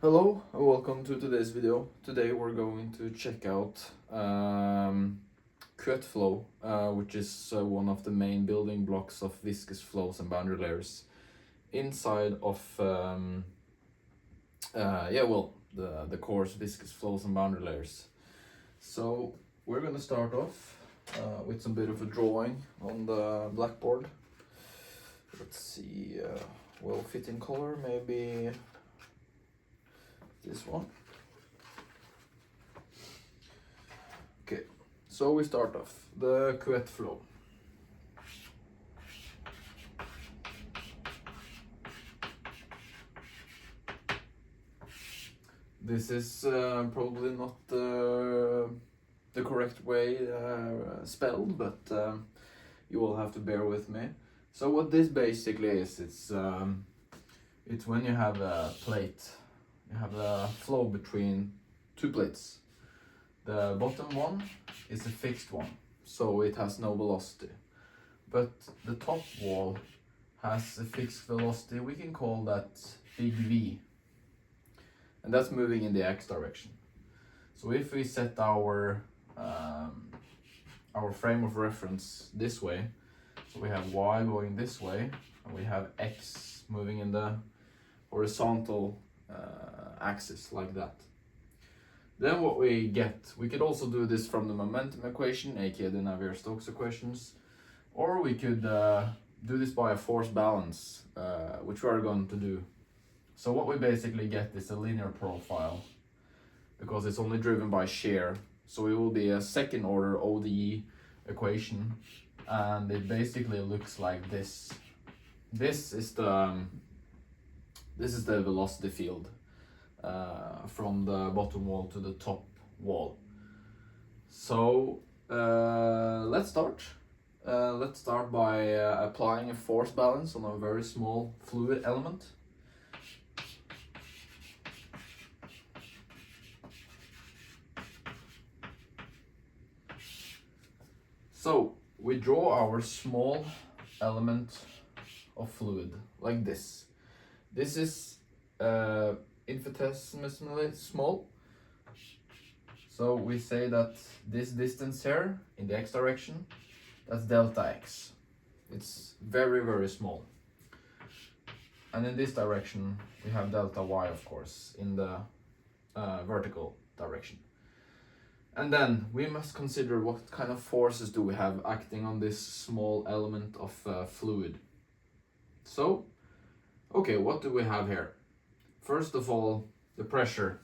Hello and welcome to today's video. Today we're going to check out Couette flow, which is one of the main building blocks of viscous flows and boundary layers inside of the course viscous flows and boundary layers. So we're going to start off with some bit of a drawing on the blackboard. Let's see, well-fitting color, maybe this one. Okay, so we start off the Couette flow. This is probably not the correct way spelled, but you will have to bear with me. So what this basically is, it's when you have a plate. You have a flow between two plates. The bottom one is a fixed one, so it has no velocity. But the top wall has a fixed velocity. We can call that big V. And that's moving in the x direction. So if we set our frame of reference this way, so we have y going this way, and we have x moving in the horizontal axis like that. Then what we get, we could also do this from the momentum equation, aka the Navier-Stokes equations, or we could do this by a force balance, which we are going to do. So what we basically get is a linear profile, because it's only driven by shear. So it will be a second order ODE equation, and it basically looks like this. This is the velocity field from the bottom wall to the top wall. So let's start. Let's start by applying a force balance on a very small fluid element. So we draw our small element of fluid like this. This is infinitesimally small. So we say that this distance here in the x direction, that's delta x. It's very, very small. And in this direction, we have delta y, of course, in the vertical direction. And then we must consider what kind of forces do we have acting on this small element of fluid. So, okay, what do we have here? First of all, the pressure.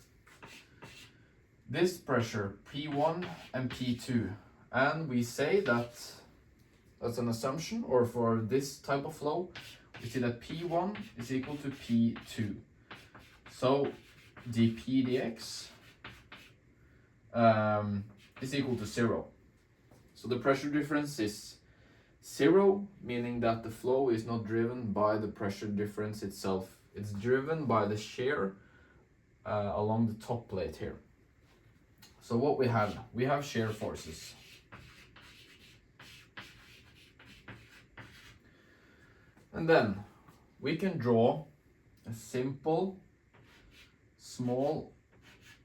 This pressure, P1 and P2. And we say that, that's an assumption, or for this type of flow, we see that P1 is equal to P2. So dP dx is equal to 0. So the pressure difference is 0, meaning that the flow is not driven by the pressure difference itself. It's driven by the shear along the top plate here. So what we have shear forces. And then we can draw a simple, small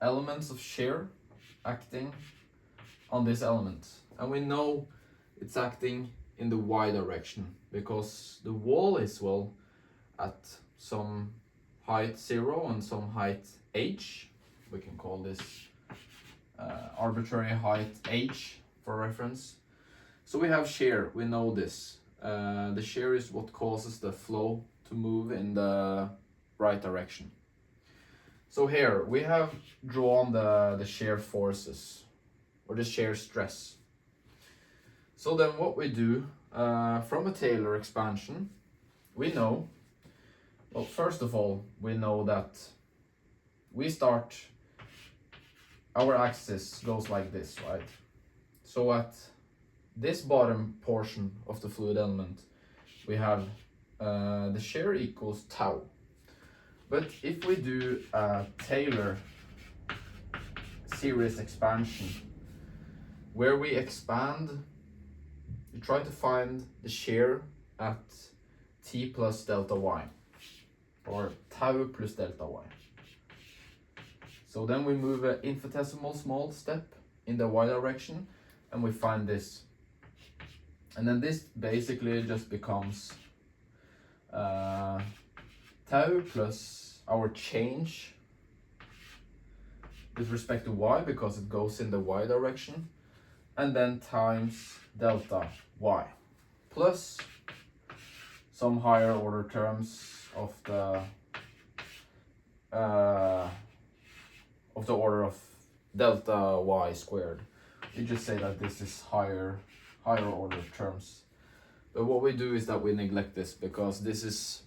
elements of shear acting on this element. And we know it's acting in the y direction because the wall is, well, at some height 0 and some height h. We can call this arbitrary height h for reference. So we have shear, we know this. The shear is what causes the flow to move in the right direction. So here we have drawn the shear forces, or the shear stress. So then what we do from a Taylor expansion, we know, well, first of all, we know that we start, our axis goes like this, right? So at this bottom portion of the fluid element, we have the shear equals tau. But if we do a Taylor series expansion, where we expand, we try to find the shear at t plus delta y, or tau plus delta y. So then we move an infinitesimal small step in the y direction, and we find this. And then this basically just becomes tau plus our change with respect to y, because it goes in the y direction, and then times delta y, plus some higher order terms of the order of delta y squared. We just say that this is higher order terms. But what we do is that we neglect this, because this is,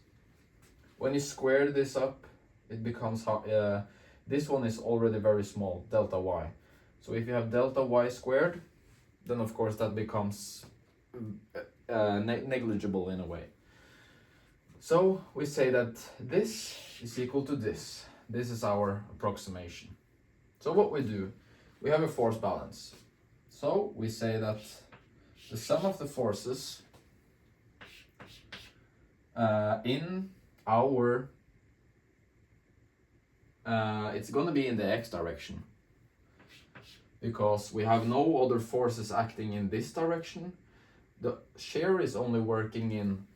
when you square this up, it becomes this one is already very small, delta y. So if you have delta y squared, then of course that becomes negligible in a way. So we say that this is equal to this. This is our approximation. So what we do, we have a force balance. So we say that the sum of the forces in our it's going to be in the x direction, because we have no other forces acting in this direction. The shear is only working in,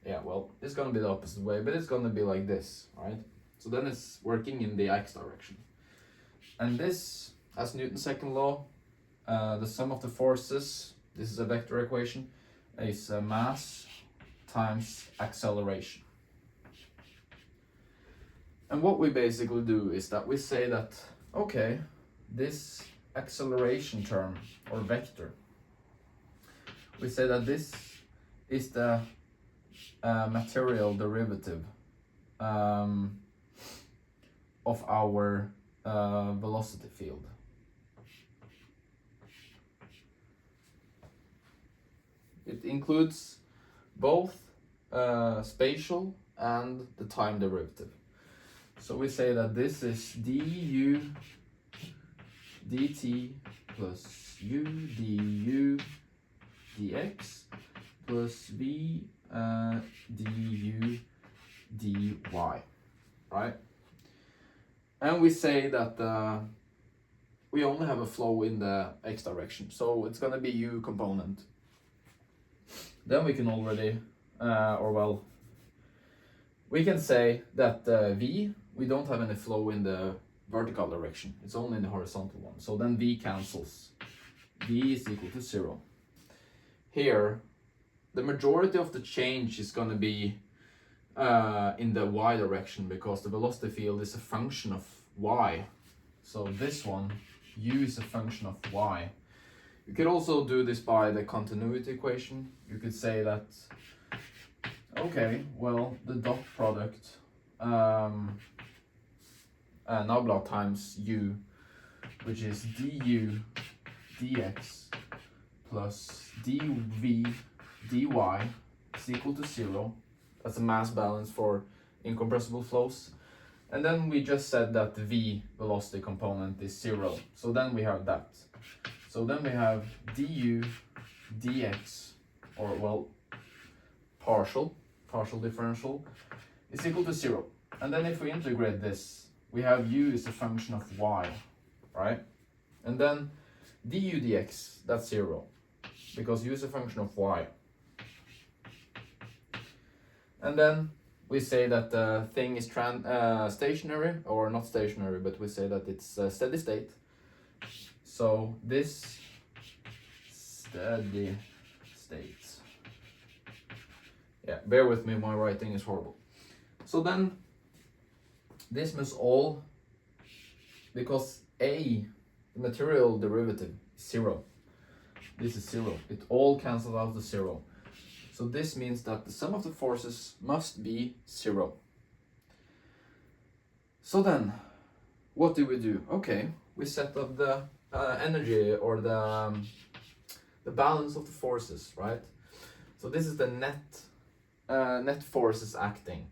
yeah, well, it's going to be the opposite way, but it's going to be like this, right? So then it's working in the x direction. And this, as Newton's second law, the sum of the forces, this is a vector equation, is mass times acceleration. And what we basically do is that we say that, okay, this acceleration term or vector, we say that this is the material derivative of our velocity field. It includes both spatial and the time derivative. So we say that this is du dt plus u du dx plus v du dy, right? And we say that we only have a flow in the x direction, so it's going to be u component. Then we can already, we can say that v, we don't have any flow in the vertical direction, it's only in the horizontal one. So then v cancels, v is equal to 0. Here, the majority of the change is going to be in the y direction, because the velocity field is a function of y. So this one, u is a function of y. You could also do this by the continuity equation. You could say that, okay, well, the dot product nabla times u, which is du dx plus dv dy is equal to 0. That's a mass balance for incompressible flows. And then we just said that the v velocity component is 0. So then we have that. So then we have du dx, or well, partial differential, is equal to 0. And then if we integrate this, we have u is a function of y, right? And then du dx, that's 0, because u is a function of y. And then we say that the thing is stationary, or not stationary, but we say that it's steady state. So this steady state. Yeah, bear with me, my writing is horrible. So then this must all, because a, the material derivative, is 0. This is 0. It all cancels out to 0. So this means that the sum of the forces must be 0. So then, what do we do? Okay, we set up the energy, or the balance of the forces, right? So this is the net forces acting.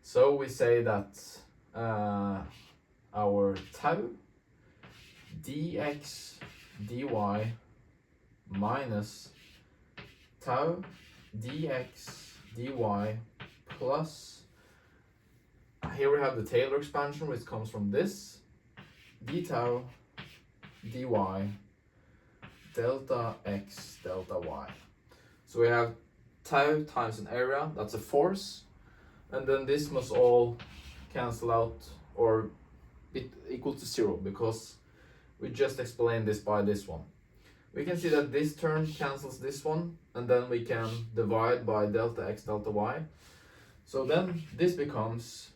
So we say that our tau dx dy minus tau dx dy plus, here we have the Taylor expansion, which comes from this, d tau dy delta x delta y. So we have tau times an area, that's a force, and then this must all cancel out or be equal to 0, because we just explained this by this one. We can see that this term cancels this one, and then we can divide by delta x delta y. So then this becomes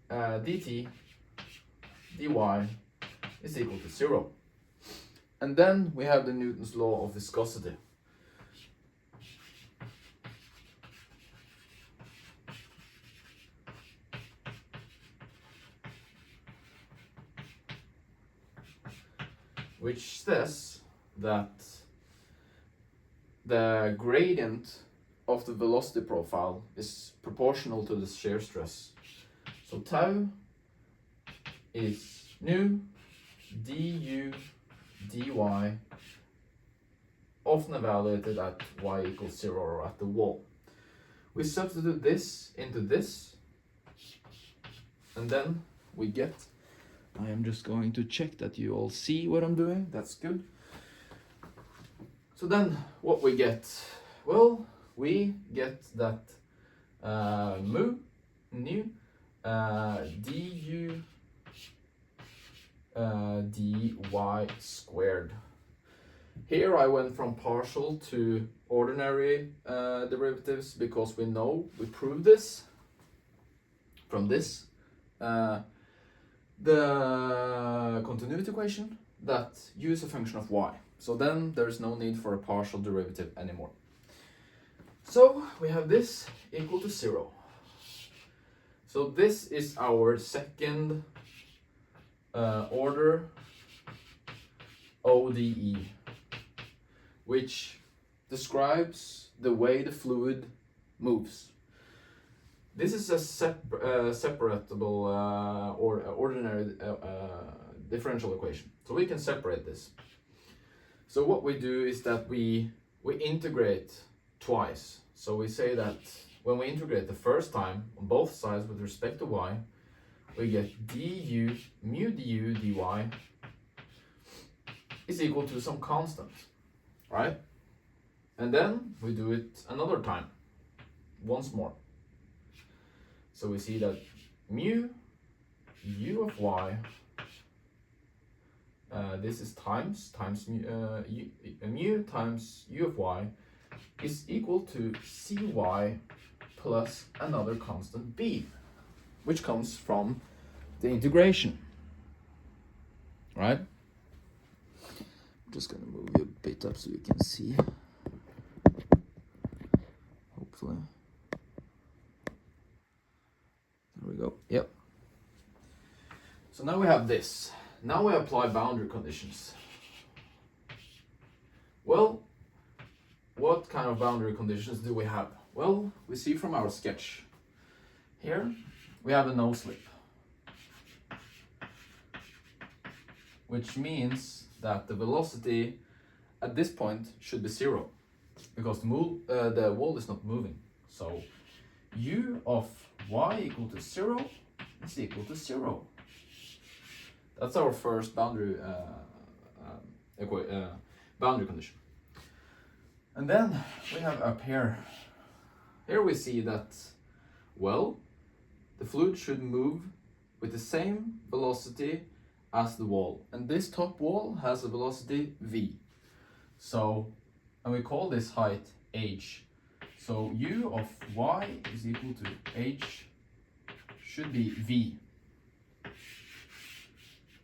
dt dy is equal to 0. And then we have the Newton's law of viscosity. Which says that the gradient of the velocity profile is proportional to the shear stress. So tau is nu du dy, often evaluated at y equals 0 or at the wall. We substitute this into this, and then we get, I am just going to check that you all see what I'm doing, that's good. So then what we get? Well, we get that mu nu du dy squared. Here I went from partial to ordinary derivatives because we proved this from this. The continuity equation that u is a function of y. So then there is no need for a partial derivative anymore. So we have this equal to 0. So this is our second order ODE, which describes the way the fluid moves. This is a separatable or ordinary differential equation. So we can separate this. So what we do is that we integrate twice. So we say that when we integrate the first time on both sides with respect to y, we get du mu du dy is equal to some constant, right? And then we do it another time, once more. So we see that mu u of y, this is times mu times u of y is equal to cy plus another constant b, which comes from the integration, right? I'm just gonna move you a bit up so you can see, hopefully. There we go, yep. So now we have this. Now we apply boundary conditions. Well, what kind of boundary conditions do we have? Well, we see from our sketch. Here we have a no slip, which means that the velocity at this point should be 0, because the wall is not moving. So u of y equal to 0 is equal to 0. That's our first boundary boundary condition. And then we have up here. Here we see that, well, the fluid should move with the same velocity as the wall. And this top wall has a velocity v. So, and we call this height h. So u of y is equal to h should be v.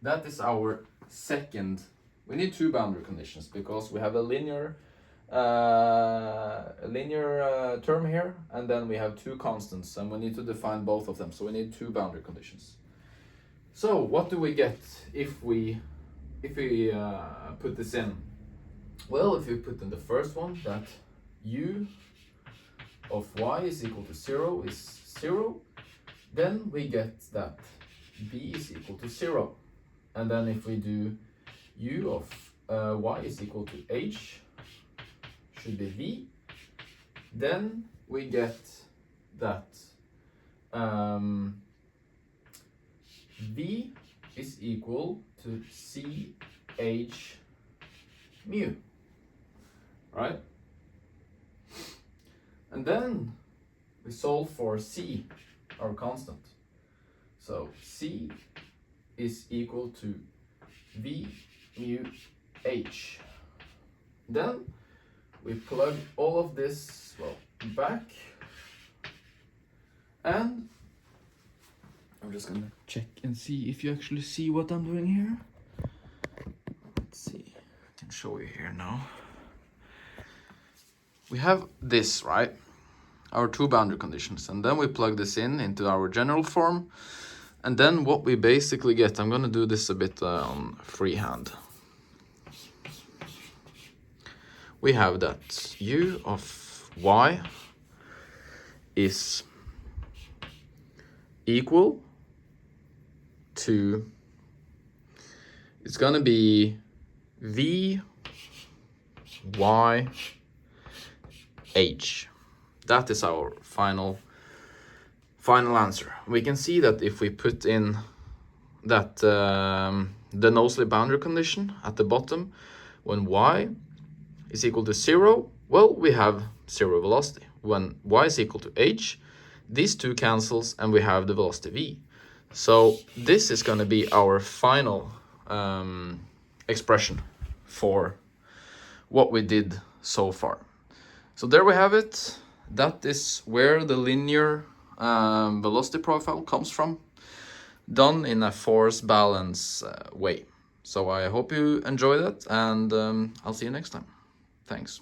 That is our second. We need two boundary conditions because we have a linear term here, and then we have two constants, and we need to define both of them. So we need two boundary conditions. So what do we get if we put this in? Well, if you put in the first one that u of y is equal to 0 is 0, then we get that b is equal to 0. And then if we do u of y is equal to h should be v, then we get that v is equal to CH mu, right? And then we solve for C, our constant. So C is equal to V mu H. Then we plug all of this, well, back, and I'm just gonna check and see if you actually see what I'm doing here. Let's see, I can show you here now. We have this, right? Our two boundary conditions, and then we plug this in into our general form, and then what we basically get, I'm gonna do this a bit on freehand. We have that u of y is equal to, it's gonna be v y h. That is our final answer. We can see that if we put in that the Knowsley boundary condition at the bottom, when y is equal to 0, well, we have 0 velocity. When y is equal to h, these two cancels and we have the velocity v. So this is going to be our final expression for what we did so far. So there we have it. That is where the linear velocity profile comes from, done in a force balance way. So I hope you enjoy that, and I'll see you next time. Thanks.